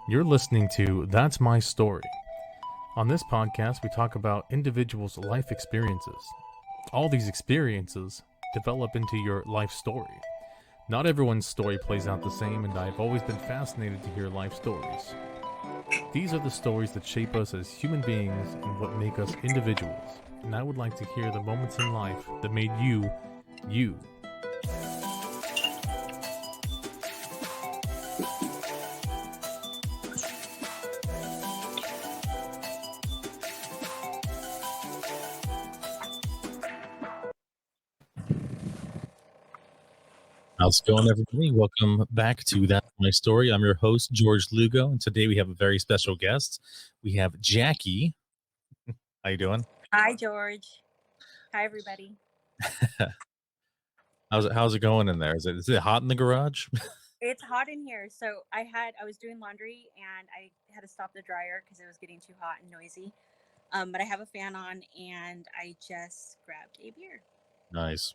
You're listening to That's My Story. On this podcast, we talk about individuals' life experiences. All these experiences develop into your life story. Not everyone's story plays out the same, and I've always been fascinated to hear life stories. These are the stories that shape us as human beings and what make us individuals. And I would like to hear the moments in life that made you, you. How's it going, everybody? Welcome back to That's My Story. I'm your host, George Lugo, and today we have a very special guest. We have Jackie. How you doing? Hi, George. Hi, everybody. How's it going in there? Is it hot in the garage? It's hot in here. So I was doing laundry and I had to stop the dryer because it was getting too hot and noisy. But I have a fan on and I just grabbed a beer. Nice.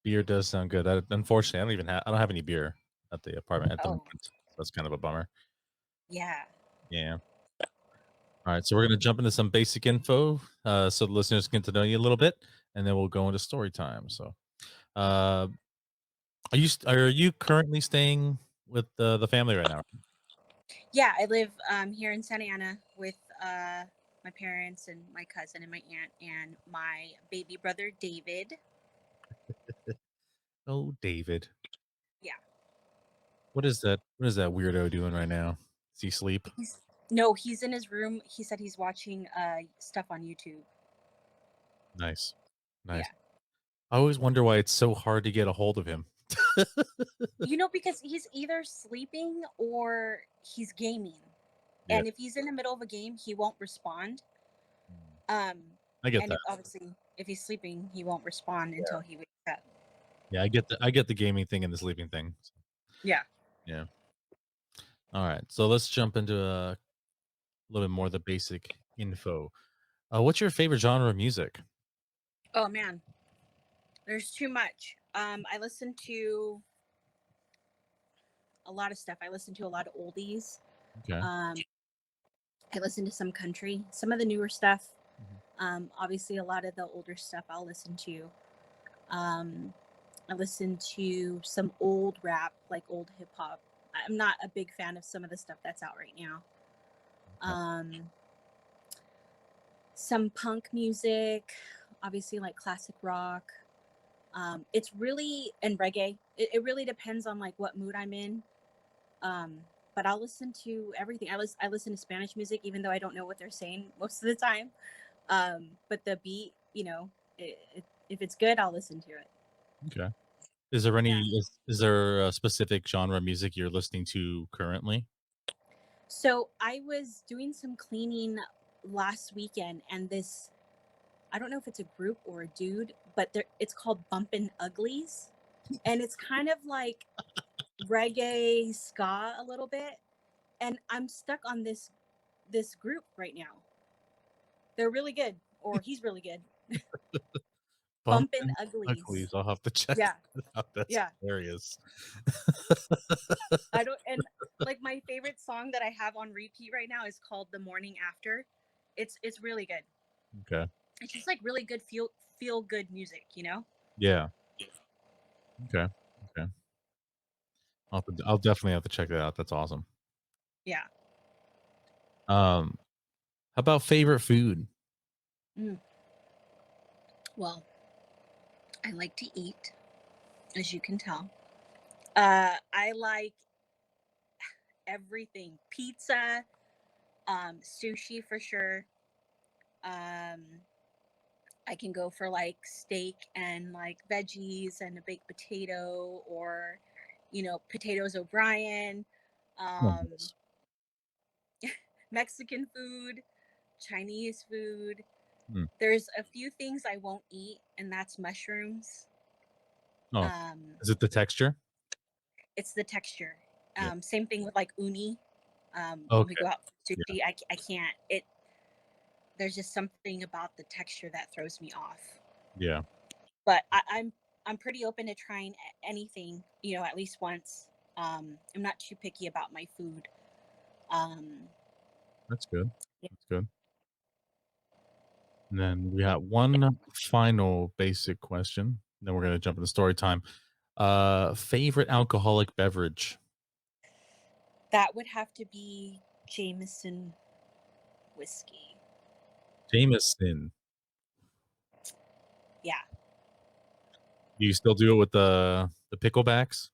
Beer does sound good. Unfortunately, I don't have any beer at the apartment at the moment. So that's kind of a bummer. Yeah. All right, so we're gonna jump into some basic info, so the listeners can get to know you a little bit, and then we'll go into story time. So, are you currently staying with the family right now? Yeah, I live here in Santa Ana with my parents and my cousin and my aunt and my baby brother, David. Oh, David. Yeah. What is that? What is that weirdo doing right now? Is he asleep? No, he's in his room. He said he's watching stuff on YouTube. Nice. Yeah. I always wonder why it's so hard to get a hold of him. Because he's either sleeping or he's gaming. Yeah. And if he's in the middle of a game, he won't respond. I get and that. obviously, if he's sleeping, he won't respond until he wakes up. Yeah, I get the gaming thing and the sleeping thing. Yeah. Yeah. All right, so let's jump into a little bit more of the basic info. What's your favorite genre of music? Oh man, there's too much. I listen to a lot of stuff. I listen to a lot of oldies. Okay. I listen to some country, some of the newer stuff. Obviously, a lot of the older stuff I'll listen to. I listen to some old rap, like old hip hop. I'm not a big fan of some of the stuff that's out right now. Some punk music, obviously like classic rock. It's really, and reggae. It really depends on like what mood I'm in. But I'll listen to everything. I listen to Spanish music, even though I don't know what they're saying most of the time. But the beat, if it's good, I'll listen to it. Okay. Is there is there a specific genre of music you're listening to currently? So I was doing some cleaning last weekend, and I don't know if it's a group or a dude, but it's called Bumpin' Uglies, and it's kind of like reggae ska a little bit, and I'm stuck on this group right now. They're really good, or he's really good. Bumpin' Uglies. I'll have to check Yeah. that out. That's hilarious. I don't, and like my favorite song that I have on repeat right now is called The Morning After. It's really good. Okay. It's just like really good feel good music, Yeah. Okay. I'll definitely have to check that out. That's awesome. Yeah. How about favorite food? Well, I like to eat, as you can tell. I like everything. Pizza, sushi for sure. I can go for like steak and like veggies and a baked potato, or potatoes O'Brien. Mexican food, Chinese food. There's a few things I won't eat, and that's mushrooms. Is it the texture? It's the texture. Same thing with like uni. When we go out for sushi, I can't. There's just something about the texture that throws me off. Yeah. But I'm pretty open to trying anything, at least once. I'm not too picky about my food. Um, That's good. yeah, That's good. And then we got one final basic question. Then we're gonna jump into story time. Favorite alcoholic beverage? that would have to be Jameson whiskey. Jameson. Yeah. Do you still do it with the picklebacks?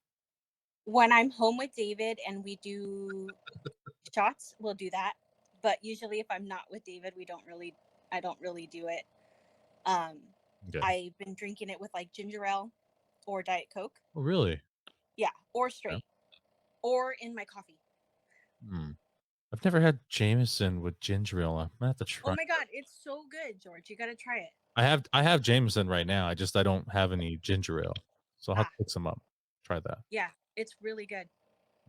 When I'm home with David and we do shots, we'll do that. But usually if I'm not with David, I don't really do it. Um, Okay. I've been drinking it with like ginger ale or Diet Coke. Oh, really? Yeah, or Yeah. straight or in my coffee. Hmm. I've never had Jameson with ginger ale. I'm gonna have to Oh try. my god, it's so good, George. You got to try it. I have Jameson right now. I don't have any ginger ale, so I'll have Ah, to pick some up. Try that. yeah, it's really good.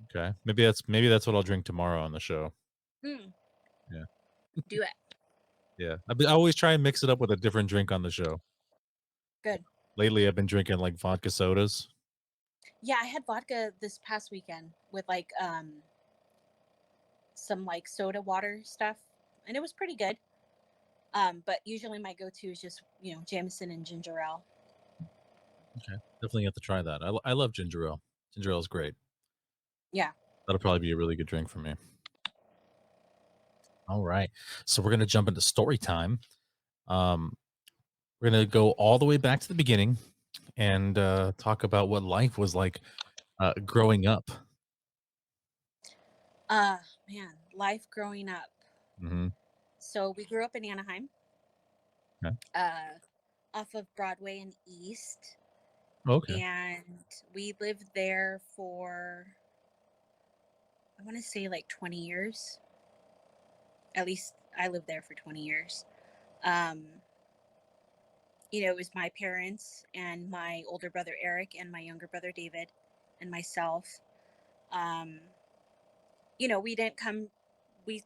Okay. Maybe that's what I'll drink tomorrow on the show. Mm, Yeah. do it. Yeah. I always try and mix it up with a different drink on the show. Good. Lately, I've been drinking like vodka sodas. Yeah, I had vodka this past weekend with like some like soda water stuff, and it was pretty good. But usually my go-to is just Jameson and ginger ale. Okay. Definitely have to try that. I love ginger ale. Ginger ale is great. Yeah. That'll probably be a really good drink for me. All right. So we're gonna jump into story time. Um, we're gonna go all the way back to the beginning and talk about what life was like growing up. Man, life growing up. Hmm. So we grew up in Anaheim, Okay. uh, off of Broadway and East, Okay. and we lived there for I want to say like 20 years. At least I lived there for 20 years. Um, it was my parents and my older brother Eric and my younger brother David and myself. Um, we didn't come. We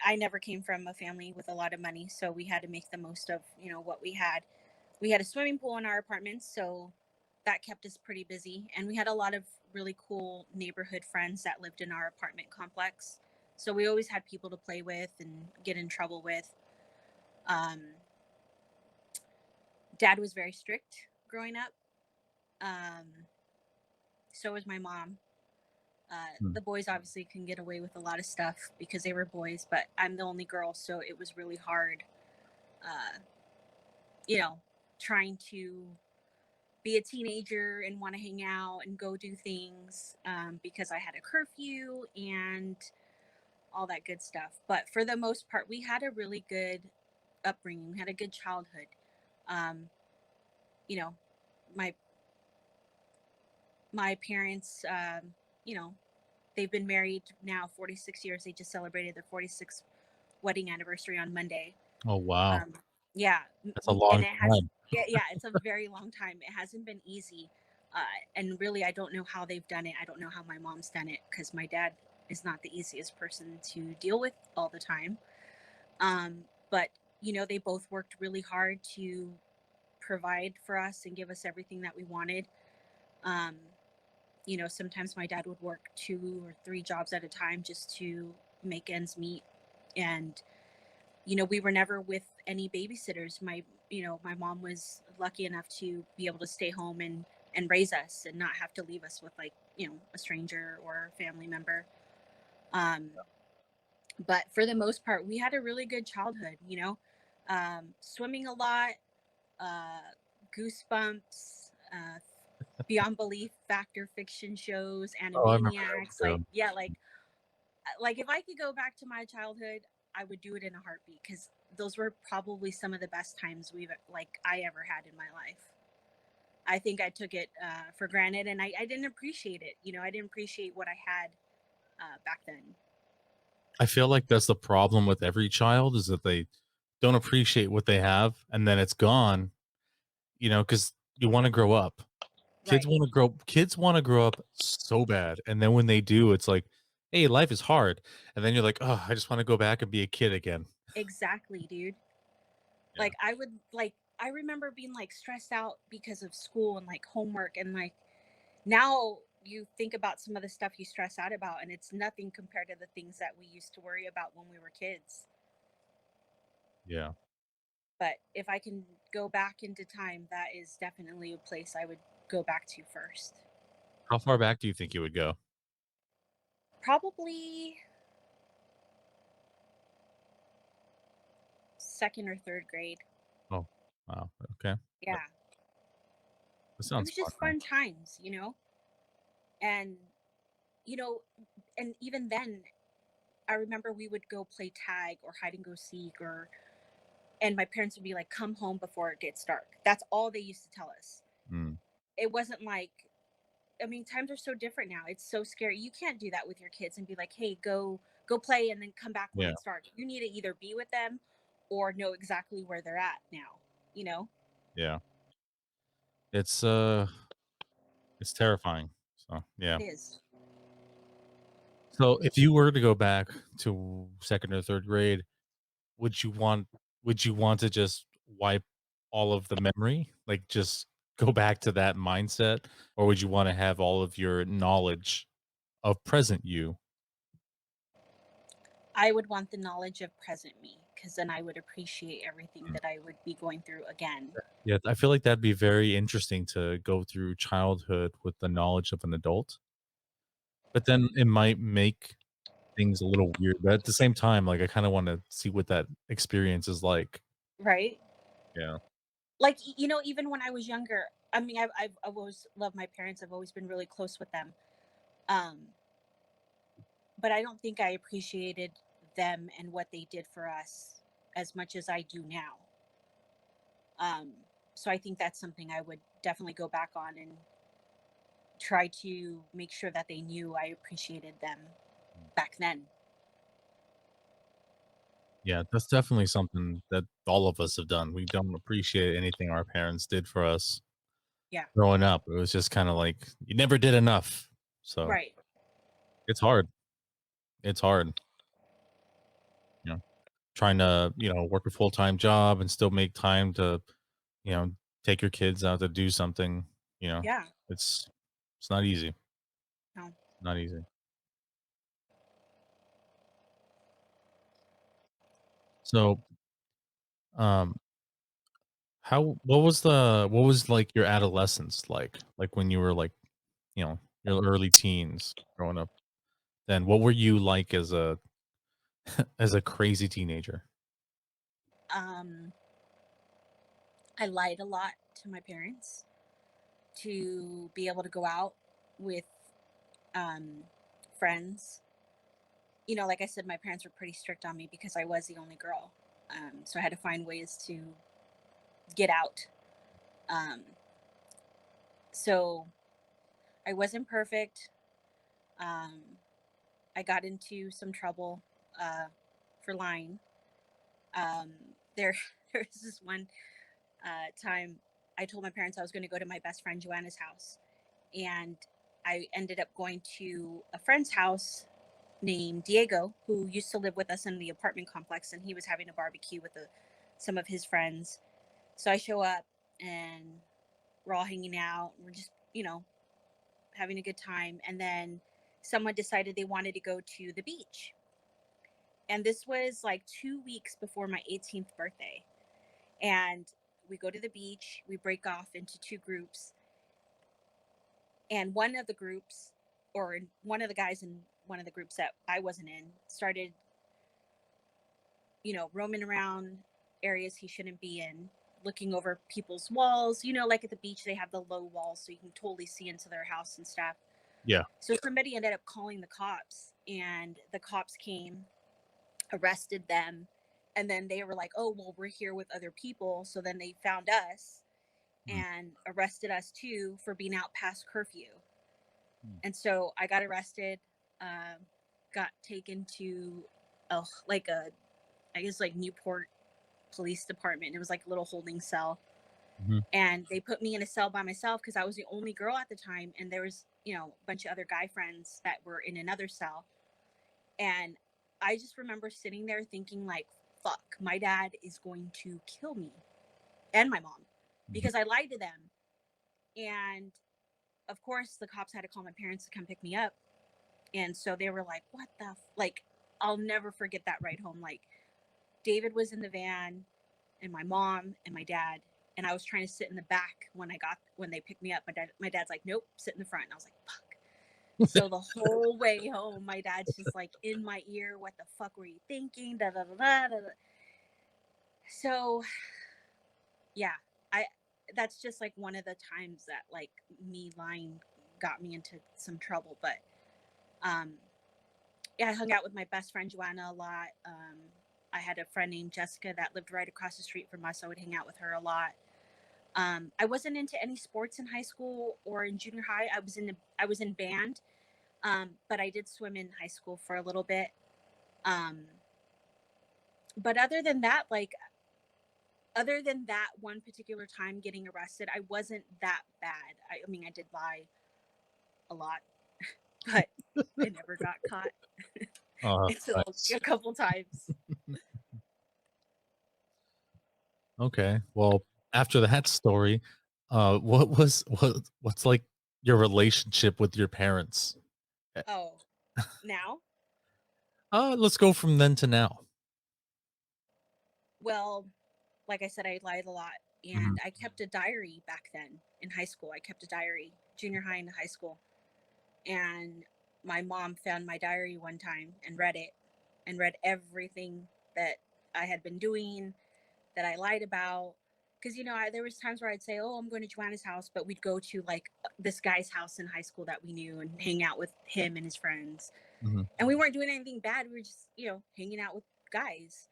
I never came from a family with a lot of money, so we had to make the most of what we had. We had a swimming pool in our apartment, so that kept us pretty busy, and we had a lot of really cool neighborhood friends that lived in our apartment complex. So we always had people to play with and get in trouble with. Um, Dad was very strict growing up. Um, so was my mom. Hmm. The boys obviously can get away with a lot of stuff because they were boys, but I'm the only girl, so it was really hard, uh, you know, trying to be a teenager and want to hang out and go do things because I had a curfew and all that good stuff. But for the most part, we had a really good upbringing. We had a good childhood. Um, you know, my my parents, you know, they've been married now 46 years. They just celebrated their 46th wedding anniversary on Monday. Oh wow, Um, yeah, that's a and long it has, time. yeah, it's a very long time. It hasn't been easy, and really, I don't know how they've done it. I don't know how my mom's done it because my dad is not the easiest person to deal with all the time. But they both worked really hard to provide for us and give us everything that we wanted. Um, sometimes my dad would work 2 or 3 jobs at a time just to make ends meet, and we were never with any babysitters. My mom was lucky enough to be able to stay home and raise us and not have to leave us with like, a stranger or a family member. Um, but for the most part, we had a really good childhood, swimming a lot, uh, Goosebumps, Beyond Belief, Factor Fiction shows, Oh, I remember Animaniacs. those Like, too. yeah, like if I could go back to my childhood, I would do it in a heartbeat because those were probably some of the best times I ever had in my life. I think I took it for granted, and I didn't appreciate it. I didn't appreciate what I had back then. I feel like that's the problem with every child is that they don't appreciate what they have, and then it's gone. Because you want to grow up. Kids Right. want to grow. Kids want to grow up so bad, and then when they do, it's like, "Hey, life is hard," and then you're like, "Oh, I just want to go back and be a kid again." Exactly, dude. Yeah. I remember being like stressed out because of school and like homework, and like now. you think about some of the stuff you stress out about, and it's nothing compared to the things that we used to worry about when we were kids. Yeah. But if I can go back into time, that is definitely a place I would go back to first. How far back do you think you would go? Probably second or third grade. Oh, wow. Okay. Yeah. That It sounds was fun, just though. fun times, And, you know, and even then, I remember we would go play tag or hide and go seek, and my parents would be like, come home before it gets dark. That's all they used to tell us. Mm, It wasn't like, I mean, times are so different now. It's so scary. You can't do that with your kids and be like, "Hey, go play and then come back when yeah, it's dark." You need to either be with them or know exactly where they're at now, you know? yeah. It's, it's terrifying. So, yeah. It is. So, if you were to go back to 2nd or 3rd grade, would you want would you want to just wipe all of the memory? Like, just go back to that mindset? Or would you wanna have all of your knowledge of present you? I would want the knowledge of present me because then I would appreciate everything Mm. that I would be going through again. Yeah, I feel like that'd be very interesting to go through childhood with the knowledge of an adult, but then it might make things a little weird, but at the same time, like, I kinda wanna see what that experience is like. Right? Yeah. Like, even when I was younger, I mean, I've always loved my parents. I've always been really close with them. Um, but I don't think I appreciated them and what they did for us as much as I do now. Um, so I think that's something I would definitely go back on and try to make sure that they knew I appreciated them back then. Yeah, that's definitely something that all of us have done. We don't appreciate anything our parents did for us Yeah. growing up. It was just kinda like, you never did enough. So, Right. it's hard. It's hard, you know, trying to, work a full-time job and still make time to, you know, take your kids out to do something, you know? Yeah. It's it's not easy. No. Not easy. So, um, what was, like, your adolescence like? Like, when you were, like, your early teens growing up then? What were you like as a as a crazy teenager? Um, I lied a lot to my parents to be able to go out with um, friends. Like I said, my parents were pretty strict on me because I was the only girl. So I had to find ways to get out. Um, so I wasn't perfect. Um, I got into some trouble uh, for lying. Um, there, there was this one time I told my parents I was going to go to my best friend Joanna's house, and I ended up going to a friend's house named Diego, who used to live with us in the apartment complex, and he was having a barbecue with some of his friends. So I show up, and we're all hanging out. We're just, having a good time. And then someone decided they wanted to go to the beach. And this was like 2 weeks before my 18th birthday. And we go to the beach, we break off into two groups. And one of the groups, or one of the guys in one of the groups that I wasn't in, started, roaming around areas he shouldn't be in, looking over people's walls. Like at the beach, they have the low walls so you can totally see into their house and stuff. Yeah. So somebody ended up calling the cops, and the cops came, arrested them, and then they were like, "Oh, well, we're here with other people." So then they found us Mm, and arrested us too for being out past curfew. mm, And so I got arrested, um, got taken to, like I guess like Newport Police Department. It was like a little holding cell, mhm, and they put me in a cell by myself because I was the only girl at the time, and there was a bunch of other guy friends that were in another cell. And I just remember sitting there thinking like, fuck, my dad is going to kill me and my mom mhm, because I lied to them. And of course, the cops had to call my parents to come pick me up. And so they were like, what the like, I'll never forget that ride home. Like, David was in the van, and my mom and my dad, and I was trying to sit in the back when they picked me up. My dad's like, nope, sit in the front. And I was like, fuck. So the whole way home, my dad's just like in my ear, what the fuck were you thinking? Da, da, da, da, da. So yeah, I that's just like one of the times that like me lying got me into some trouble. But um yeah, I hung out with my best friend Joanna a lot. I had a friend named Jessica that lived right across the street from us. So I would hang out with her a lot. I wasn't into any sports in high school or in junior high. I was in band, but I did swim in high school for a little bit. Um, but other than that one particular time getting arrested, I wasn't that bad. I mean, I did lie a lot, but I never got caught until Nice. a couple times. Okay. Well, after that story, what's like your relationship with your parents? Eh, Oh, now? let's go from then to now. Well, like I said, I lied a lot. Mhm. And I kept a diary back then in high school. I kept a diary, junior high and high school. And my mom found my diary one time and read it and read everything that I had been doing, that I lied about. Because, there was times where I'd say, oh, I'm going to Joanna's house, but we'd go to like this guy's house in high school that we knew and hang out with him and his friends. Mhm. And we weren't doing anything bad. We were just, hanging out with guys.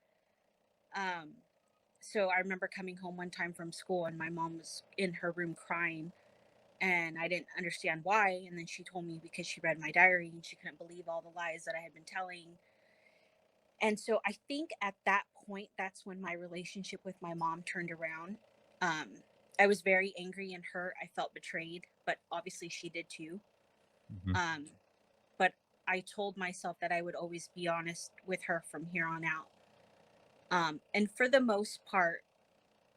Um, so I remember coming home one time from school and my mom was in her room crying and I didn't understand why. And then she told me because she read my diary and she couldn't believe all the lies that I had been telling. And so I think at that point, that's when my relationship with my mom turned around. Um, I was very angry and hurt. I felt betrayed, but obviously she did too. Mhm. Um, but I told myself that I would always be honest with her from here on out. And for the most part,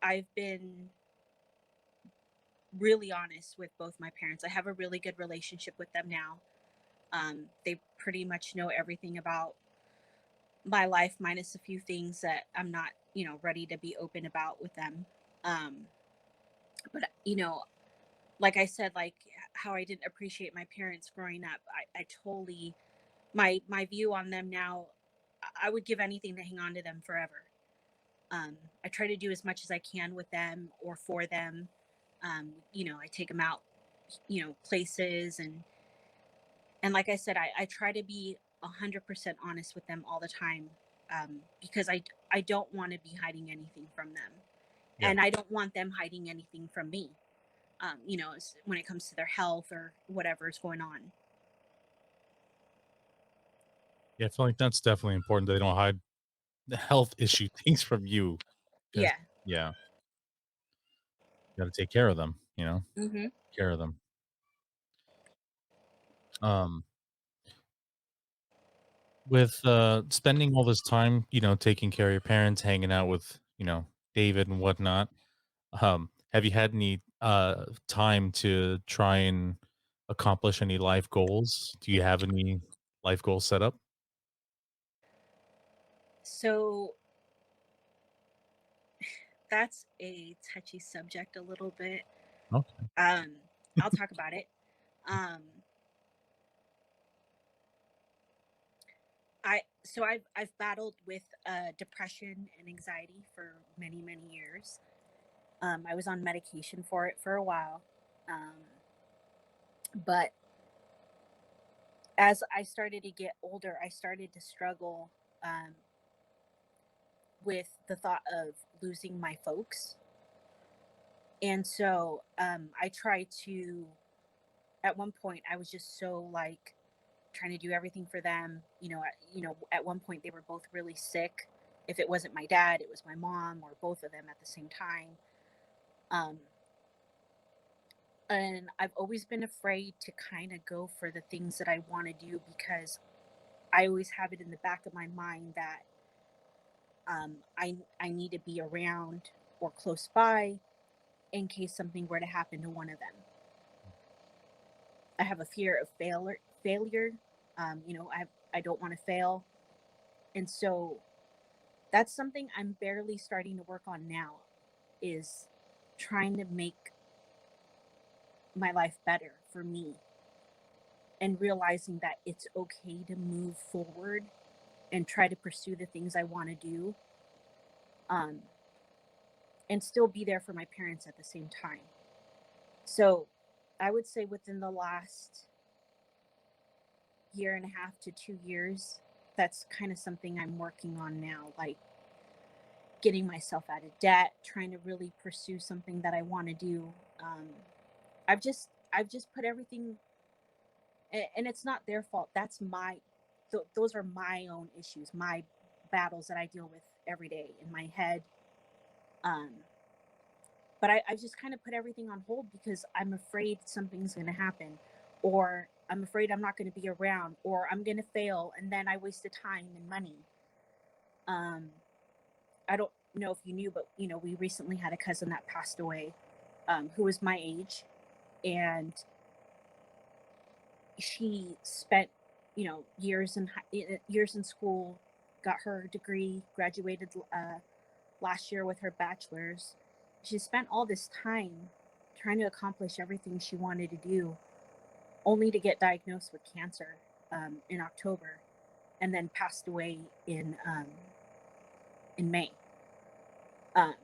I've been really honest with both my parents. I have a really good relationship with them now. They pretty much know everything about my life, minus a few things that I'm not, ready to be open about with them. Um, but like I said, like how I didn't appreciate my parents growing up, I totally my view on them now. I would give anything to hang on to them forever. I try to do as much as I can with them or for them. I take them out, places and like I said, I try to be 100% honest with them all the time, because I don't want to be hiding anything from them, Yeah. and I don't want them hiding anything from me. When it comes to their health or whatever is going on. Yeah, I feel like that's definitely important. They don't hide the health issue things from you. 'Cause Yeah. yeah, you gotta take care of them, Hmm. care of them. Um, with, spending all this time, taking care of your parents, hanging out with, David and whatnot, have you had any, time to try and accomplish any life goals? Do you have any life goals set up? So that's a touchy subject a little bit. Okay. Um, I'll talk about it. Um, I've battled with depression and anxiety for many many years. I was on medication for it for a while, um, but as I started to get older, I started to struggle um, with the thought of losing my folks, and so I tried to. At one point, I was just so like trying to do everything for them. At one point they were both really sick. If it wasn't my dad, it was my mom or both of them at the same time. Um, and I've always been afraid to kind of go for the things that I want to do because I always have it in the back of my mind that I need to be around or close by in case something were to happen to one of them. I have a fear of failure. I don't want to fail. And so that's something I'm barely starting to work on now, is trying to make my life better for me and realizing that it's okay to move forward and try to pursue the things I want to do, um, and still be there for my parents at the same time. So I would say within the last year and a half to 2 years, that's kind of something I'm working on now, like getting myself out of debt, trying to really pursue something that I want to do. I've just put everything, and it's not their fault. That's those are my own issues, my battles that I deal with every day in my head. Um, but I just kind of put everything on hold because I'm afraid something's going to happen, or I'm afraid I'm not going to be around, or I'm going to fail and then I wasted time and money. Um, I don't know if you knew, but we recently had a cousin that passed away, who was my age, and she spent years in school, got her degree, graduated last year with her bachelor's. She spent all this time trying to accomplish everything she wanted to do, only to get diagnosed with cancer in October, and then passed away in May. Um,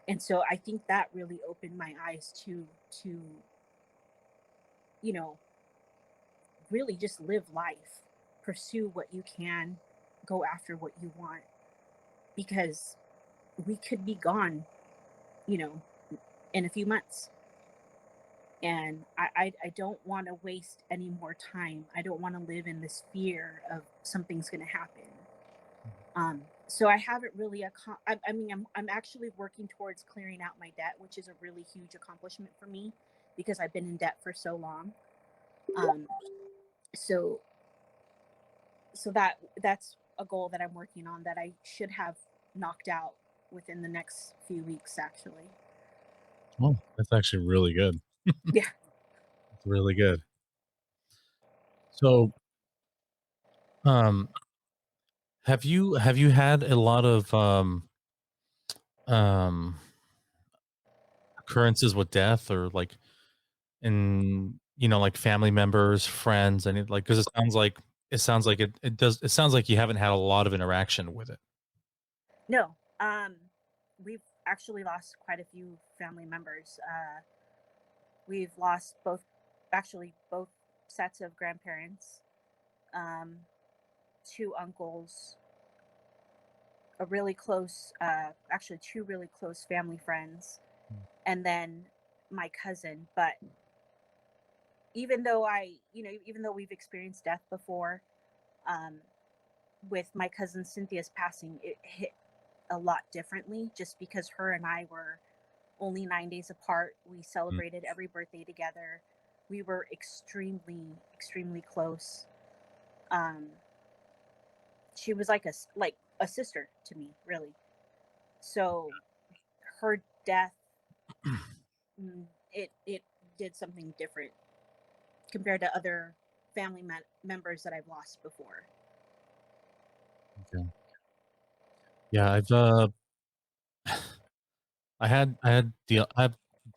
and so I think that really opened my eyes to you know really just live life, pursue what you can, go after what you want, because we could be gone, you know, in a few months. And I don't want to waste any more time. I don't want to live in this fear of something's going to happen. So I haven't really, I mean, I'm actually working towards clearing out my debt, which is a really huge accomplishment for me because I've been in debt for so long. Um, so that's a goal that I'm working on that I should have knocked out within the next few weeks, actually. Oh, that's actually really good. Yeah. It's really good. So, um, have you had a lot of um occurrences with death, or like in like family members, friends, and like, because it sounds like it sounds like you haven't had a lot of interaction with it. No. We've actually lost quite a few family members. We've lost both sets of grandparents, um, two uncles, a really close, actually two really close family friends, and then my cousin. But even though we've experienced death before, um, with my cousin Cynthia's passing, it hit a lot differently just because her and I were only 9 days apart. We Mm. celebrated every birthday together. We were extremely close. Um, she was like a sister to me, really. So her death, it did something different compared to other family members that I've lost before. Okay. Yeah, I've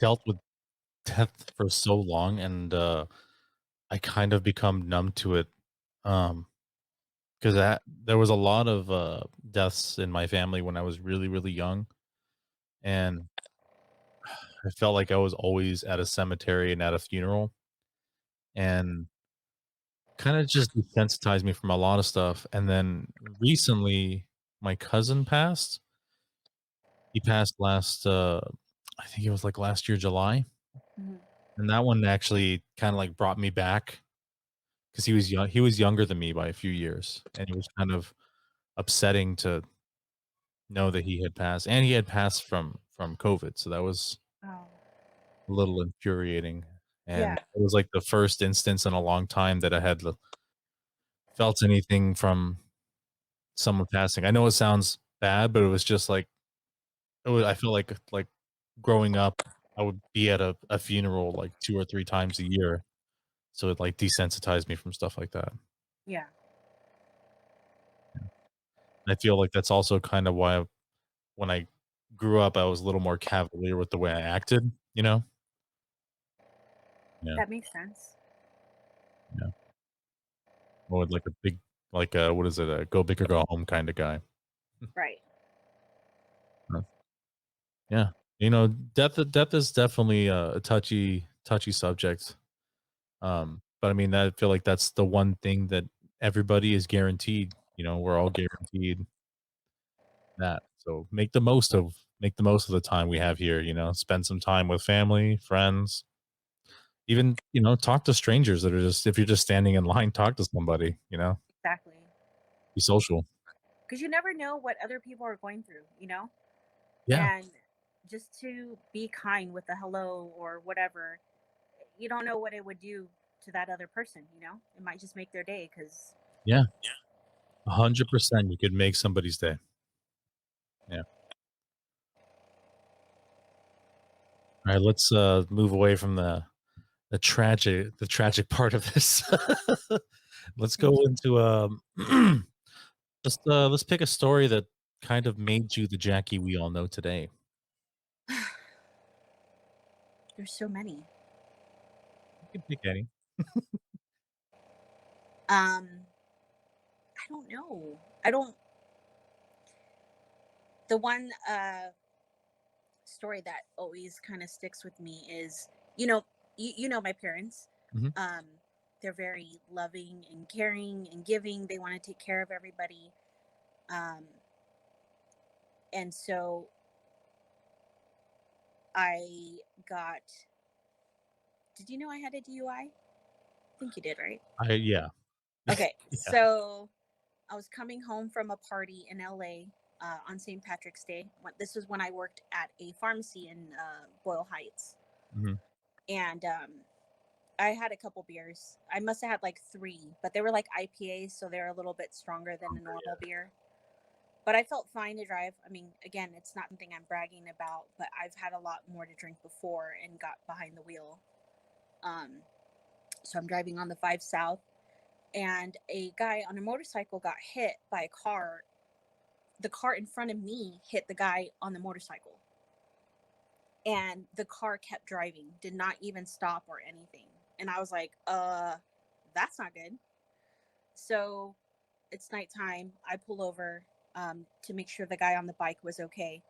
dealt with death for so long, and I kind of become numb to it. Um, because there was a lot of deaths in my family when I was really, really young, and I felt like I was always at a cemetery and at a funeral, and kind of just desensitized me from a lot of stuff. And then recently, my cousin passed. He passed I think it was like last year, July, Mhm. and that one actually kind of like brought me back because he was young. He was younger than me by a few years, and it was kind of upsetting to know that he had passed, and he had passed from COVID. So that was Oh, a little infuriating. And yeah. it was like the first instance in a long time that I had felt anything from someone passing. I know it sounds bad, but it was just like I feel like growing up, I would be at a funeral like 2 or 3 times a year. So it like desensitized me from stuff like that. Yeah. And I feel like that's also kind of why when I grew up, I was a little more cavalier with the way I acted, you know? Yeah, That makes sense. yeah. More like a big, like, what is it? A go big or go home kind of guy. Right. Uh, Yeah. Death is definitely a touchy subject. But I mean, I feel like that's the one thing that everybody is guaranteed. We're all guaranteed that. So make the most of the time we have here. Spend some time with family, friends, even talk to strangers that are just if you're just standing in line, talk to somebody. Exactly. Be social. Because you never know what other people are going through, you know? Yeah, And just to be kind with a hello or whatever, you don't know what it would do to that other person, you know? It might just make their day because, yeah, 100%. You could make somebody's day. Yeah. All right, let's move away from the tragic part of this. Let's go thank you. into let's pick a story that kind of made you the Jackie we all know today. There's so many. You can pick any. Um, I don't know. I don't, the one story that always kind of sticks with me is, you know, you know my parents. Mhm. Um, they're very loving and caring and giving. They want to take care of everybody. Um, and so I got. Did you know I had a DUI? I think you did, right? Yeah. Okay, Yeah. so I was coming home from a party in LA on St. Patrick's Day. This was when I worked at a pharmacy in Boyle Heights, Mhm. and I had a couple beers. I must have had like three, but they were like IPAs, so they're a little bit stronger than a normal beer. But I felt fine to drive. I mean, again, it's not something I'm bragging about, but I've had a lot more to drink before and got behind the wheel. Um, so I'm driving on the 5 South, and a guy on a motorcycle got hit by a car. The car in front of me hit the guy on the motorcycle, and the car kept driving, did not even stop or anything. And I was like, that's not good. So it's nighttime. I pull over to make sure the guy on the bike was okay.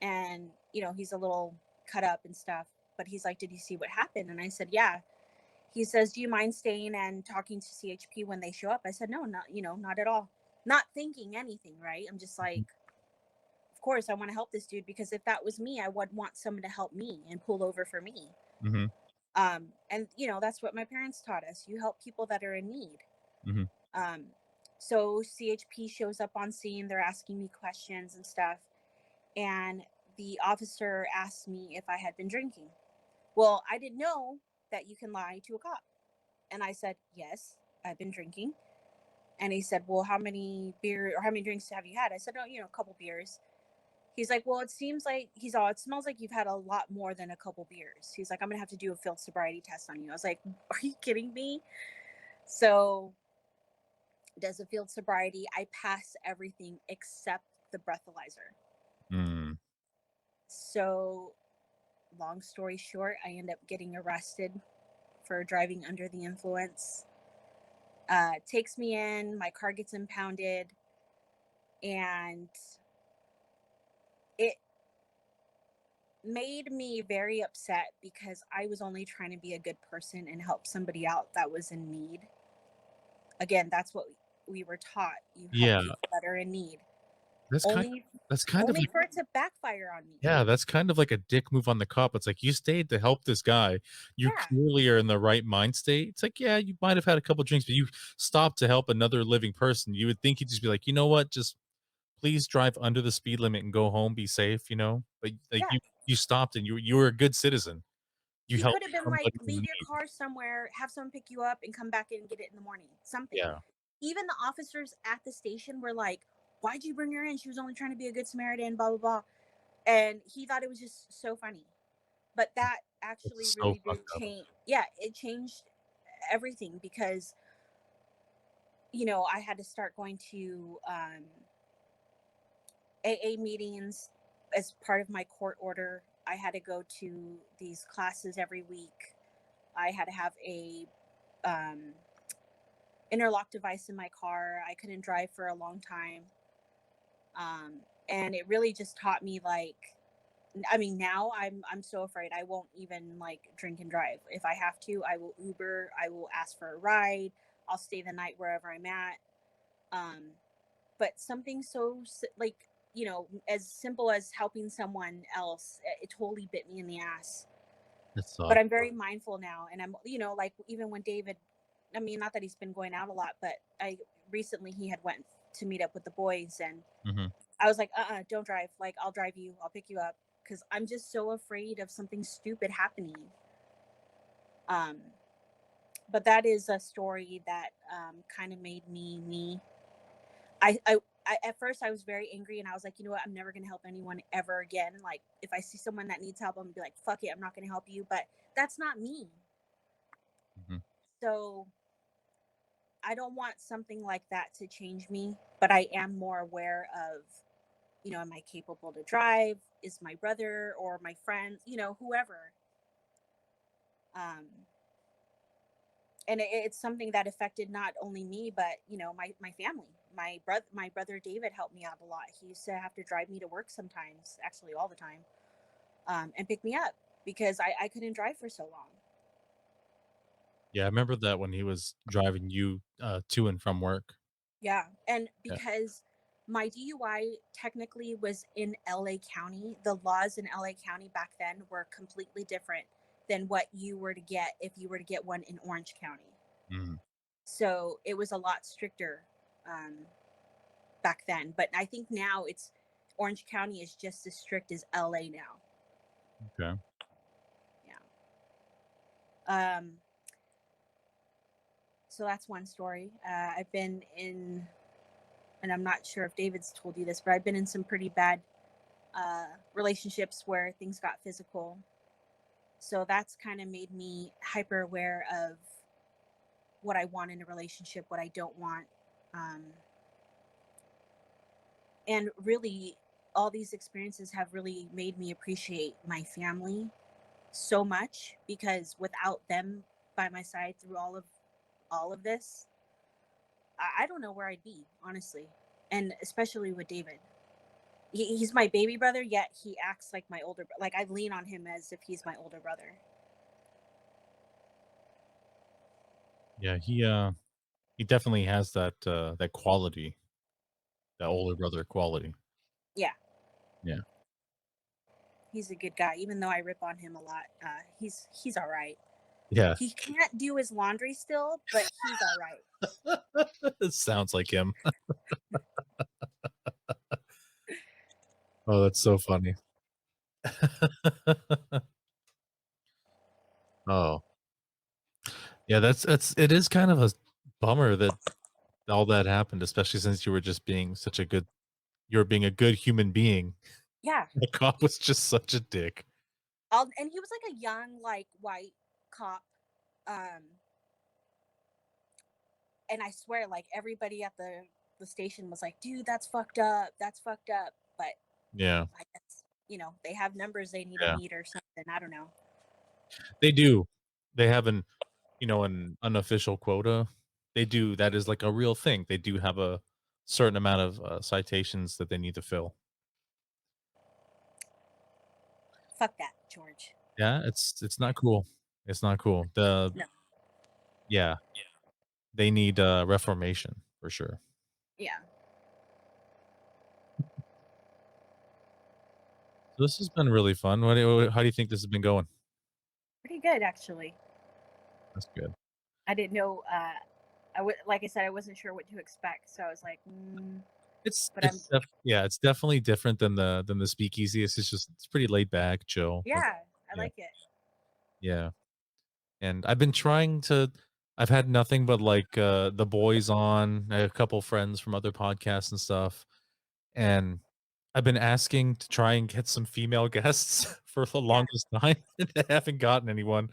And, he's a little cut up and stuff. But he's like, "Did you see what happened?" And I said, "Yeah." He says, "Do you mind staying and talking to CHP when they show up?" I said, "No, not at all." Not thinking anything, right? I'm just Mhm. like, of course, I want to help this dude because if that was me, I would want someone to help me and pull over for me. Mhm. And that's what my parents taught us. You help people that are in need. Mhm. Um, so CHP shows up on scene. They're asking me questions and stuff. And the officer asked me if I had been drinking. Well, I didn't know that you can lie to a cop. And I said, "Yes, I've been drinking." And he said, "Well, how many beer or how many drinks have you had?" I said, "Oh, a couple beers." He's like, "Well, it seems like," "it smells like you've had a lot more than a couple beers." He's like, "I'm going to have to do a field sobriety test on you." I was like, "Are you kidding me?" So does a field sobriety. I pass everything except the breathalyzer. Mm. So, long story short, I end up getting arrested for driving under the influence. Takes me in, my car gets impounded, and it made me very upset because I was only trying to be a good person and help somebody out that was in need. Again, that's what we were taught. You help Yeah, people that are in need. that's kind Only that's kind of only like for it to backfire on me. yeah, that's kind of like a dick move on the cop. It's like you stayed to help this guy. You Yeah. clearly are in the right mind state. It's like, yeah, you might have had a couple drinks, but you stopped to help another living person. You would think he'd just be like, you know what, just please drive under the speed limit and go home, be safe. But like Yeah. you stopped and you were a good citizen. You He helped could have been like, somebody in "Leave your need. car somewhere, have someone pick you up and come back and get it in the morning." Something. Yeah. Even the officers at the station were like, "Why'd you bring her in? She was only trying to be a good Samaritan, blah blah blah." And he thought it was just so funny. But that actually It's so really fucked did up. change. Yeah, it changed everything because I had to start going to AA meetings as part of my court order. I had to go to these classes every week. I had to have a um, interlock device in my car. I couldn't drive for a long time, and it really just taught me like. I mean, now I'm so afraid I won't even like drink and drive. If I have to, I will Uber. I will ask for a ride. I'll stay the night wherever I'm at. Um, but something so like as simple as helping someone else, it totally bit me in the ass. It But sucks. I'm very mindful now, and I'm like even when David, I mean, not that he's been going out a lot, but I recently he had went to meet up with the boys, and Mhm. I was like, don't drive. Like, I'll drive you. I'll pick you up because I'm just so afraid of something stupid happening. Um, but that is a story that kind of made me me. I, I, at first I was very angry and I was like, you know what? I'm never going to help anyone ever again. Like, if I see someone that needs help, I'm gonna be like, fuck it. I'm not going to help you. But that's not me. Mhm. So I don't want something like that to change me, but I am more aware of, am I capable to drive? Is my brother or my friends, whoever. Um, and it's something that affected not only me, but my family. My brother David helped me out a lot. He used to have to drive me to work sometimes, actually all the time, and pick me up because I couldn't drive for so long. Yeah, I remember that when he was driving you, to and from work. Yeah, and Yeah. because my DUI technically was in LA County, the laws in LA County back then were completely different than what you were to get if you were to get one in Orange County. Mhm. So it was a lot stricter um, back then. But I think now it's Orange County is just as strict as LA now. Okay. Yeah. Um, so that's one story. I've been in, and I'm not sure if David's told you this, but I've been in some pretty bad relationships where things got physical. So that's kind of made me hyper aware of what I want in a relationship, what I don't want. Um, and really, all these experiences have really made me appreciate my family so much because without them by my side through all of this, I don't know where I'd be, honestly. And especially with David. He's my baby brother, yet he acts like my older like I lean on him as if he's my older brother. Yeah, he definitely has that quality, that older brother quality. Yeah, Yeah. he's a good guy, even though I rip on him a lot. He's all right. Yeah. He can't do his laundry still, but he's all right. It sounds like him. Oh, that's so funny. Oh. Yeah, it is kind of a bummer that all that happened, especially since you were just being such a good you were being a good human being. Yeah, The cop was just such a dick. and he was like a young, like white cop. Um, and I swear, like everybody at the station was like, "Dude, that's fucked up. That's fucked up." But Yeah, I guess they have numbers they need to yeah. meet or something. I don't know. They do. They have an unofficial quota. They do that is like a real thing. They do have a certain amount of, citations that they need to fill. Fuck that, George. Yeah, it's not cool. It's not cool. No. Yeah, they need, reformation for sure. Yeah. So this has been really fun. How do you think this has been going? Pretty good actually. That's good. I didn't know. Like I said, I wasn't sure what to expect, so I was like, but I'm It's definitely different than the speakeasy. It's pretty laid back, chill. Like, yeah, I yeah, like it. yeah. And I've been trying to I've had nothing but like the boys on, a couple friends from other podcasts and stuff. And I've been asking to try and get some female guests for the Yeah, longest time, and I haven't gotten anyone.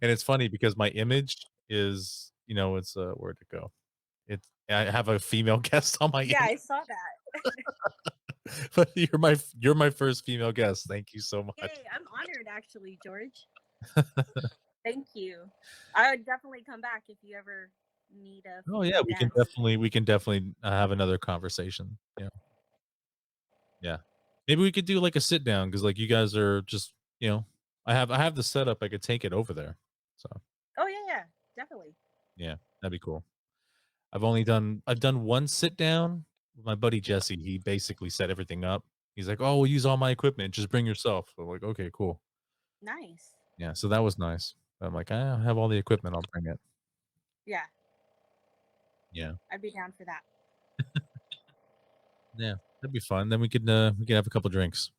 And it's funny because my image is, it's where'd it go? It's I have a female guest on my Yeah, end, I saw that. but you're my first female guest. Thank you so much. Yay, I'm honored actually, George. Thank you. I would definitely come back if you ever need a Oh yeah, female guest. we can definitely have another conversation. Yeah, yeah. Maybe we could do like a sit down because like you guys are just I have the setup. I could take it over there. So Oh yeah, yeah, definitely. yeah, that'd be cool. I've done one sit down with my buddy Jesse. He basically set everything up. He's like, "Oh, we'll use all my equipment. Just bring yourself." I'm like, "Okay, cool." Nice. Yeah, so that was nice. I'm like, "I have all the equipment. I'll bring it." Yeah, Yeah, I'd be down for that. yeah, that'd be fun. Then we could have a couple drinks.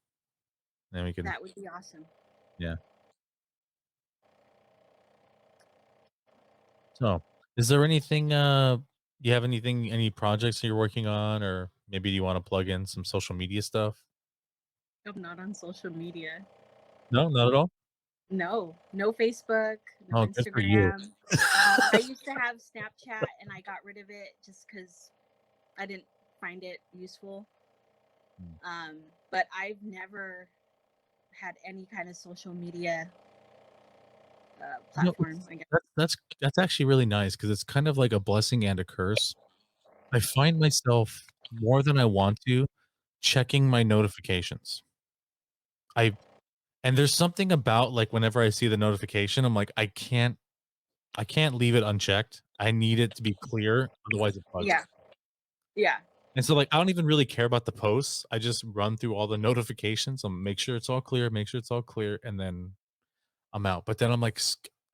Then we can That would be awesome. yeah. So, is there anything? You have anything? Any projects you're working on, or maybe you want to plug in some social media stuff? I'm not on social media. No, not at all. No, no Facebook, no Oh, good for you. Instagram. I used to have Snapchat and I got rid of it just because I didn't find it useful. Mm. But I've never had any kind of social media platform, It's I guess. that's actually really nice because it's kind of like a blessing and a curse. I find myself more than I want to checking my notifications. I and there's something about like whenever I see the notification, I'm like, I can't leave it unchecked. I need it to be clear, otherwise it bugs Yeah, me. yeah. And so like I don't even really care about the posts. I just run through all the notifications and make sure it's all clear, make sure it's all clear, and then I'm out. But then I'm like,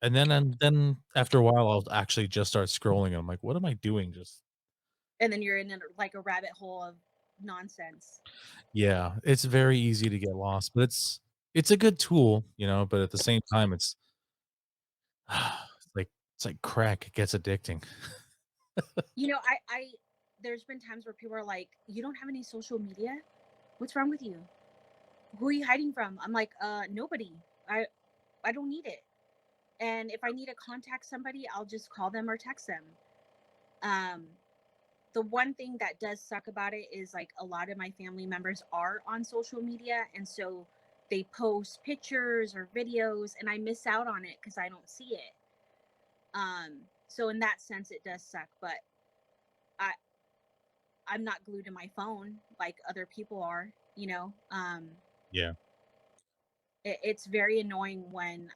and then after a while, I'll actually just start scrolling. And I'm like, what am I doing? Just And then you're in like a rabbit hole of nonsense. yeah, it's very easy to get lost, but it's a good tool, But at the same time, it's like crack. It gets addicting. I there's been times where people are like, "You don't have any social media? What's wrong with you? Who are you hiding from?" I'm like, nobody. I don't need it. And if I need to contact somebody, I'll just call them or text them. Um, the one thing that does suck about it is like a lot of my family members are on social media, and so they post pictures or videos, and I miss out on it because I don't see it. So in that sense, it does suck. But I I'm not glued to my phone like other people are. Yeah, It's very annoying when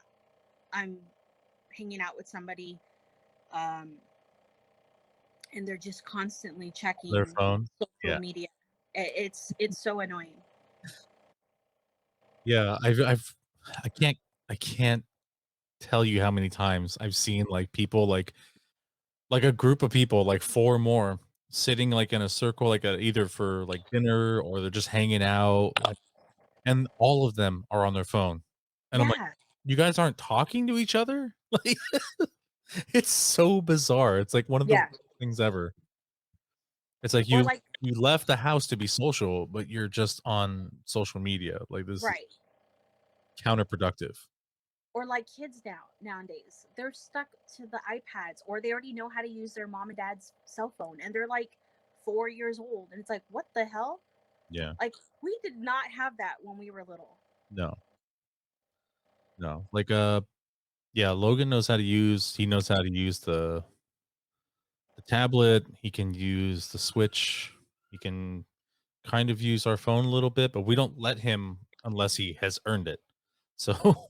I'm hanging out with somebody, um, and they're just constantly their checking phone. social Yeah, media. It's so annoying. yeah. I I can't tell you how many times I've seen like people like a group of people, like four more, sitting like in a circle, like either for like dinner or they're just hanging out, like, and all of them are on their phone, and I'm like, Yeah, you guys aren't talking to each other, like it's so bizarre. It's like one of the yeah. worst things ever. It's like Or like, you left the house to be social, but you're just on social media. Like this is right. counterproductive. Or like kids nowadays, they're stuck to the iPads, or they already know how to use their mom and dad's cell phone, and they're like 4 years old, and it's like, what the hell? Yeah. Like, we did not have that when we were little. No. No. Like yeah, Logan knows how to use he knows how to use the tablet, he can use the Switch, he can kind of use our phone a little bit, but we don't let him unless he has earned it. So,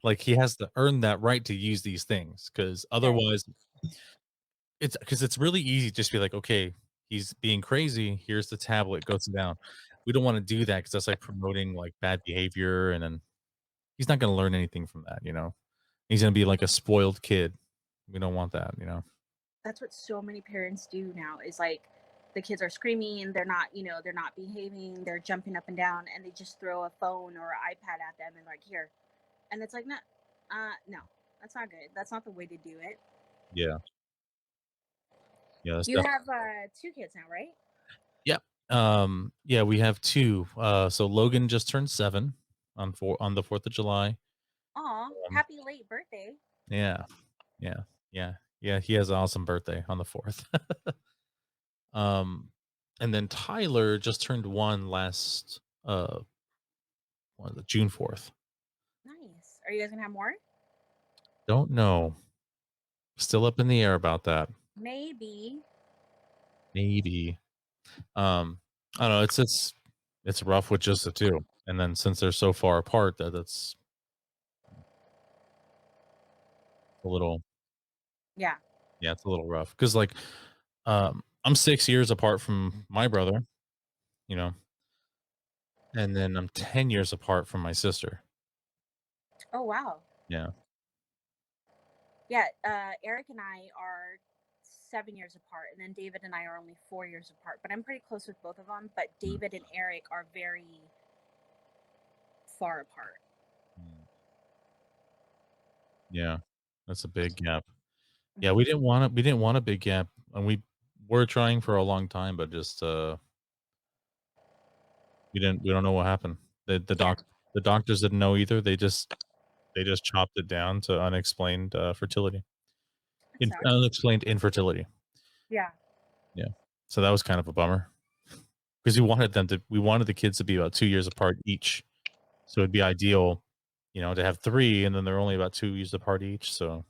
like, he has to earn that right to use these things because Right. otherwise it's really easy to just be like, "Okay, he's being crazy, here's the tablet, go sit down." We don't wanna do that because that's, like, promoting, like, bad behavior, and then he's not gonna learn anything from that? He's gonna be like a spoiled kid. We don't want that? That's what so many parents do now, is like the kids are screaming, they're not behaving, they're jumping up and down, and they just throw a phone or an iPad at them and like, here. And it's like, no, no, that's not good. That's not the way to do it. Yeah. Yeah, that's You definitely have two kids now, right? Yep. Yeah, we have 2. So Logan just turned 7 on the 4th of July. Aw, Um, happy late birthday. yeah, yeah, yeah. Yeah, he has an awesome birthday on the 4th. Um, and then Tyler just turned 1 last, what was it, June 4th. Nice. Are you guys gonna have more? Don't know. Still up in the air about that. Maybe. Maybe. I don't know, it's rough with just the 2, and then since they're so far apart that's a little Yeah. yeah, it's a little rough because like, I'm 6 years apart from my brother, you know, and then I'm 10 years apart from my sister. Oh wow. Yeah. Yeah. Eric and I are 7 years apart, and then David and I are only 4 years apart. But I'm pretty close with both of them. But Mm, David and Eric are very far apart. mm. Yeah. That's a big gap. Yeah, Hmm. we didn't want a big gap, and we were trying for a long time, but just, we don't know what happened. Yeah. The doctors didn't know either. They just chopped it down to unexplained, fertility. That sucks. Unexplained infertility. Yeah. Yeah. So that was kind of a bummer because we wanted the kids to be about 2 years apart each. So it'd be ideal, to have 3 and then they're only about 2 years apart each, so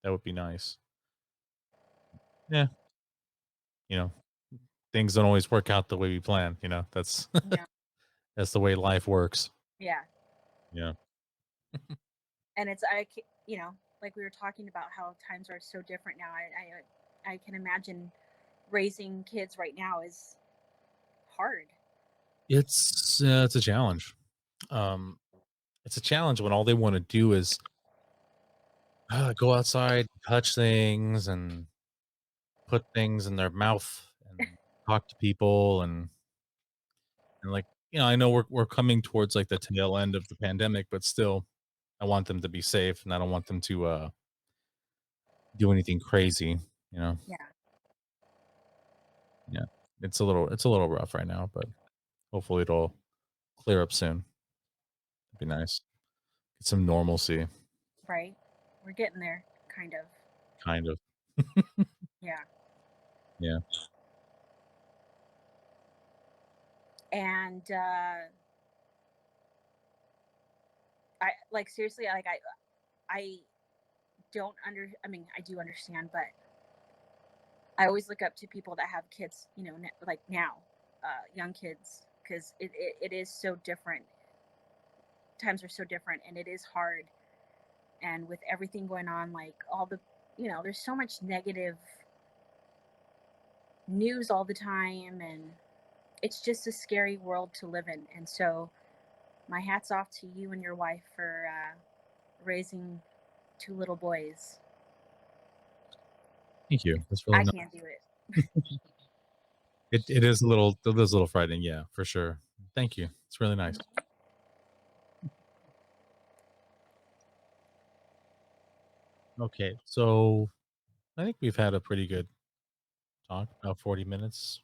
that would be nice. Yeah, you know, things don't always work out the way we plan, That's Yeah. that's the way life works. Yeah. Yeah. And like we were talking about how times are so different now. I can imagine raising kids right now is hard. It's a challenge. Um, it's a challenge when all they wanna do is, go outside, touch things, and put things in their mouth, and talk to people, and, like, I know we're coming towards, like, the tail end of the pandemic, but still, I want them to be safe, and I don't want them to, do anything crazy, you know? Yeah. Yeah. It's a little rough right now, but hopefully it'll clear up soon. It'd be nice. Get some normalcy, Right. We're getting there, kind of. kind of. Yeah. Yeah. And I like seriously, like I don't I mean, I do understand, but I always look up to people that have kids, like now, young kids, because it is so different. Times are so different, and it is hard. And with everything going on, like all the, there's so much negative news all the time, and it's just a scary world to live in. And so, my hat's off to you and your wife for raising two little boys. Thank you. That's really I nice. can't do it. It is a little frightening, yeah, for sure. Thank you. It's really nice. Mhm. Okay, so I think we've had a pretty good talk, about 40 minutes.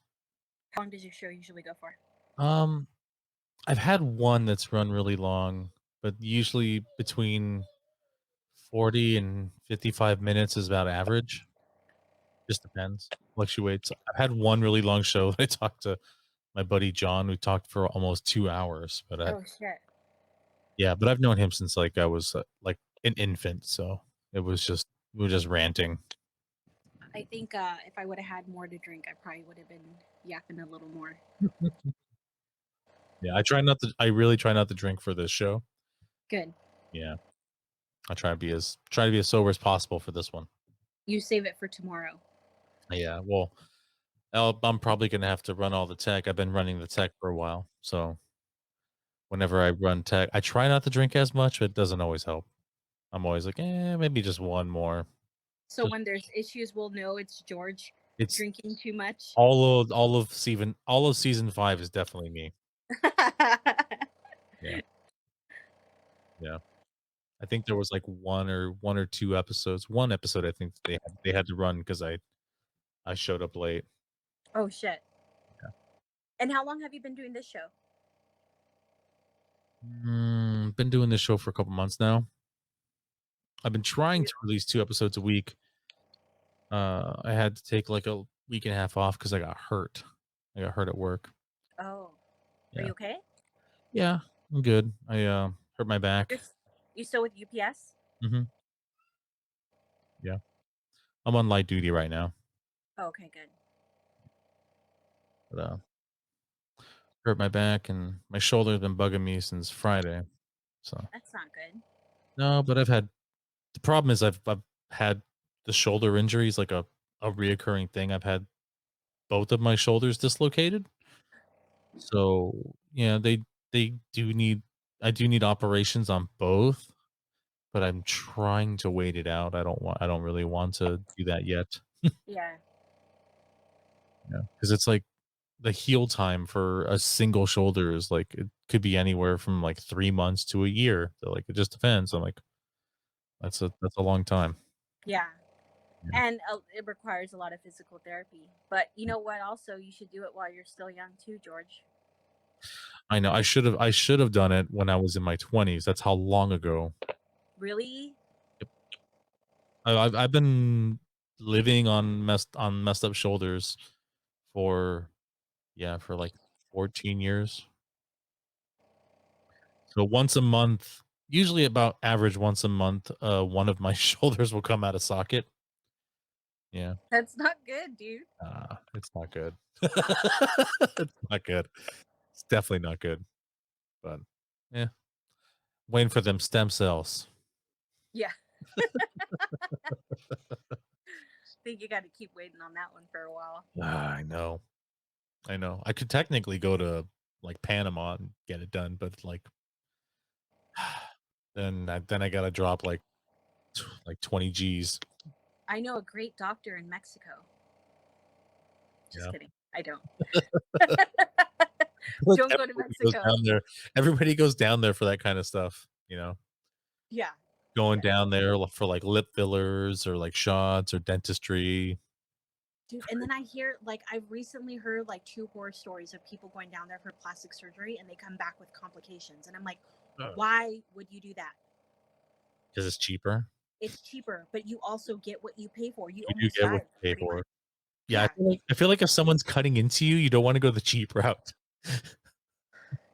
How long does your show usually go for? Um, I've had one that's run really long, but usually between 40 and 55 minutes is about average. Just depends. Fluctuates. I've had one really long show that I talked to my buddy John. We talked for almost 2 hours, Oh shit! but I've known him since, like, I was, like, an infant, so it was just we were just ranting. I think if I would have had more to drink, I probably would have been yapping a little more. Yeah, I really try not to drink for this show. Good. Yeah. I try to be as sober as possible for this one. You save it for tomorrow. Yeah, well, I'm probably gonna have to run all the tech. I've been running the tech for a while, so whenever I run tech, I try not to drink as much, but it doesn't always help. I'm always like, maybe just one more. So Just when there's issues, we'll know it's George it's drinking too much. all of season 5 is definitely me. Yeah, yeah. I think there was like one or 2 episodes. One episode I think they had to run because I showed up late. Oh shit! And how long have you been doing this show? Been doing this show for a couple months now. I've been trying You- to release 2 episodes a week. I had to take like a week and a half off because I got hurt. I got hurt at work. Oh, are Yeah. you okay? Yeah, I'm good. I hurt my You're back. s- you still with UPS? Hmm. Yeah. I'm on light duty right now. Oh, okay, good. But hurt my back and my shoulder's been bugging me since Friday. So That's not good. no, but I've had the problem is I've had the shoulder injuries like a reoccurring thing. I've had both of my shoulders dislocated. So yeah, they do need I do need operations on both, but I'm trying to wait it out. I don't really want to do that yet. Yeah, Yeah, because it's like the heal time for a single shoulder is like it could be anywhere from like 3 months to a year. So like it just depends. I'm like that's a long time. yeah. Yeah. And it requires a lot of physical therapy. But you know what? Also, you should do it while you're still young too, George. I know. I should have done it when I was in my 20s. That's how long ago. Really? Yep. I've been living on messed up shoulders for yeah, for like 14 years. So once a month, usually about average once a month, one of my shoulders will come out of socket. Yeah. That's not good, dude. It's not good. It's not good. It's definitely not good. But yeah, waiting for them stem cells. Yeah, think you got to keep waiting on that one for a while. I know. I know. I could technically go to like Panama and get it done, but like then I gotta drop like like 20 G's. I know a great doctor in Mexico. Just Yeah. kidding. I don't. Like Don't go to everybody goes Mexico. down there. Everybody goes down there for that kind of stuff, Yeah, going yeah. down there for like lip fillers or like shots or dentistry. Dude, and then I hear like I've recently heard like two horror stories of people going down there for plastic surgery and they come back with complications. And I'm like, why would you do that? Because it's cheaper. It's cheaper, but you also get what you pay for. You You do almost get what died, you pay pretty much. for. Yeah, Yeah. I feel like if someone's cutting into you, you don't wanna go the cheap route.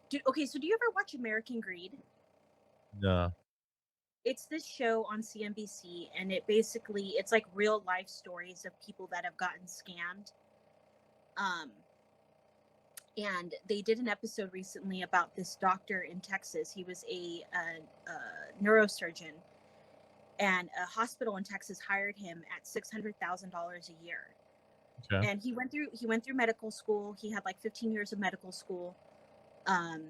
Dude, okay, so do you ever watch American Greed? No. It's this show on CNBC and it's like real life stories of people that have gotten scammed. Um and they did an episode recently about this doctor in Texas. He was a neurosurgeon, and a hospital in Texas hired him at $600,000 a year. Okay. And he went through medical school. He had like 15 years of medical school, um,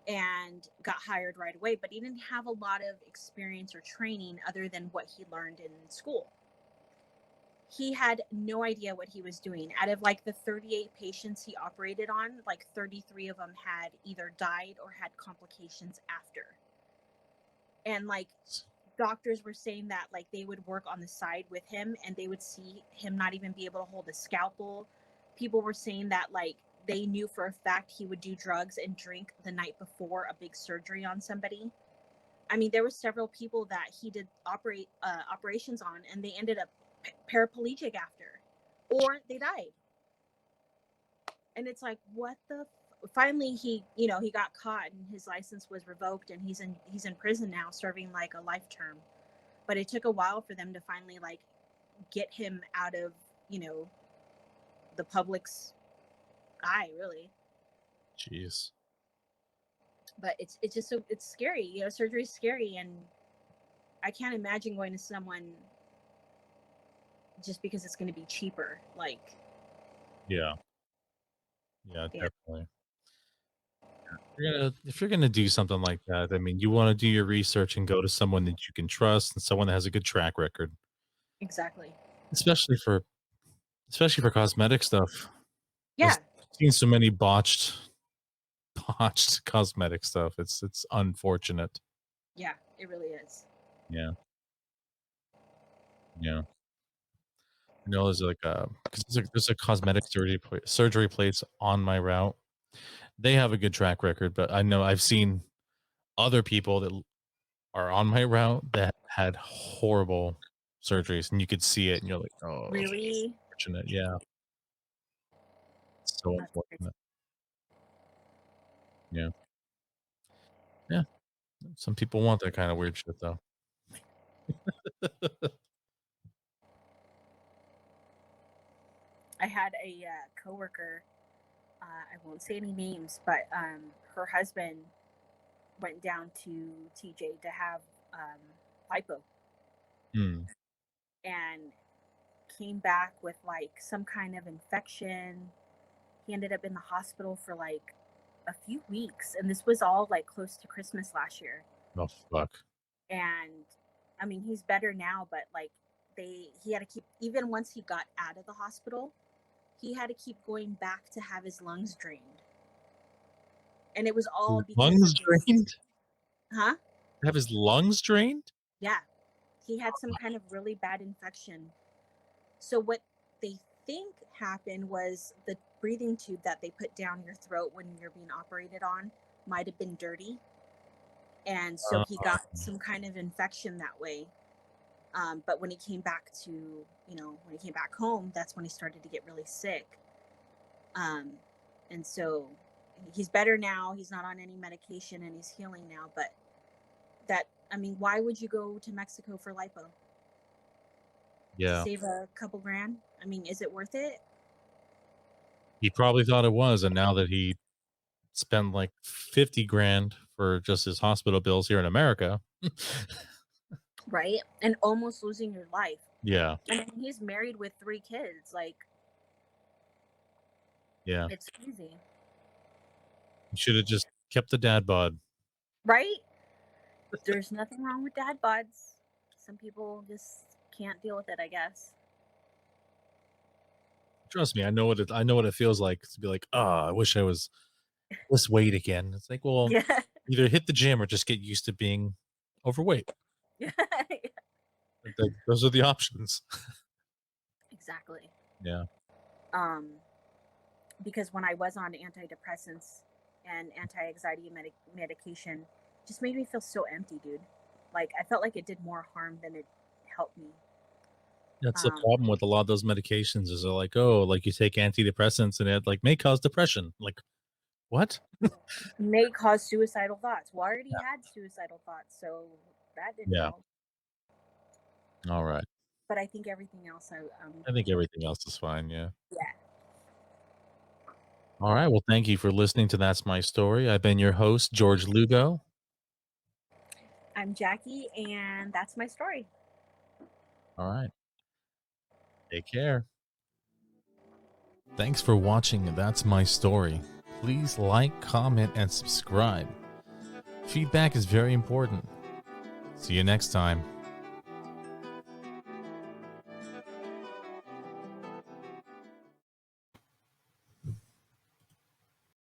and got hired right away. But he didn't have a lot of experience or training other than what he learned in school. He had no idea what he was doing. Out of like the 38 patients he operated on, like 33 of them had either died or had complications after. And like doctors were saying that like they would work on the side with him and they would see him not even be able to hold a scalpel. People were saying that like they knew for a fact he would do drugs and drink the night before a big surgery on somebody. I mean, there were several people that he did operations on, and they ended up paraplegic after, or they died. And it's like, what the? Finally, he got caught, and his license was revoked, and he's in prison now, serving like a life term. But it took a while for them to finally like get him out of you know the public's eye, really. Jeez. But it's just so it's scary. Surgery is scary, and I can't imagine going to someone just because it's going to be cheaper. Like, Yeah. Yeah, yeah, definitely. If you're gonna do something like that, I mean, you wanna do your research and go to someone that you can trust and someone that has a good track record, exactly. especially for cosmetic stuff. 'Cause Yeah, I've seen so many botched cosmetic stuff. It's unfortunate. yeah, it really is. Yeah, yeah. I know there's like a 'cause there's a cosmetic surgery place on my route. They have a good track record, but I know I've seen other people that are on my route that had horrible. surgeries, and you could see it, and you're like, oh, Really? unfortunate. Yeah, so That's crazy. unfortunate. Yeah, yeah. Some people want that kind of weird shit, though. I had a coworker. I won't say any names, but her husband went down to TJ to have um, lipo Hmm. and came back with like some kind of infection. He ended up in the hospital for like a few weeks, and this was all like close to Christmas last year. Oh fuck. And I mean, he's better now, but like he had to keep, even once he got out of the hospital, he had to keep going back to have his lungs drained. And it was all His because lungs of this. drained? Huh? Have his lungs drained? Yeah. He had some kind of really bad infection. So what they think happened was the breathing tube that they put down your throat when you're being operated on might have been dirty. And so Uh, he got some kind of infection that way. But when he came back to, when he came back home, that's when he started to get really sick. And so he's better now. He's not on any medication and he's healing now. But why would you go to Mexico for lipo? yeah. Save a couple grand? I mean, is it worth it? He probably thought it was, and now that he spent like 50 grand for just his hospital bills here in America. Right? And almost losing your life. Yeah. And he's married with 3 kids. Like, Yeah. it's crazy. You should have just kept the dad bod. Right? There's nothing wrong with dad bods. Some people just can't deal with it, I guess. Trust me, I know what it feels like to be like, oh, I wish I was this weight again. It's like, well, Yeah. either hit the gym or just get used to being overweight. Yeah. Those are the options. Exactly. Yeah. Because when I was on antidepressants and anti-anxiety medication, just made me feel so empty, dude. Like, I felt like it did more harm than it helped me. That's the problem with a lot of those medications is they're like, oh, like you take antidepressants and it like may cause depression. Like, what? May cause suicidal thoughts. Well, I already had suicidal thoughts, so that didn't Yeah. help. All right. But I think everything else, I think everything else is fine. Yeah. yeah. All right. Well, thank you for listening to That's My Story. I've been your host, George Lugo. I'm Jackie, and that's my story. All right. Take care. Thanks for watching That's My Story. Please like, comment, and subscribe. Feedback is very important. See you next time.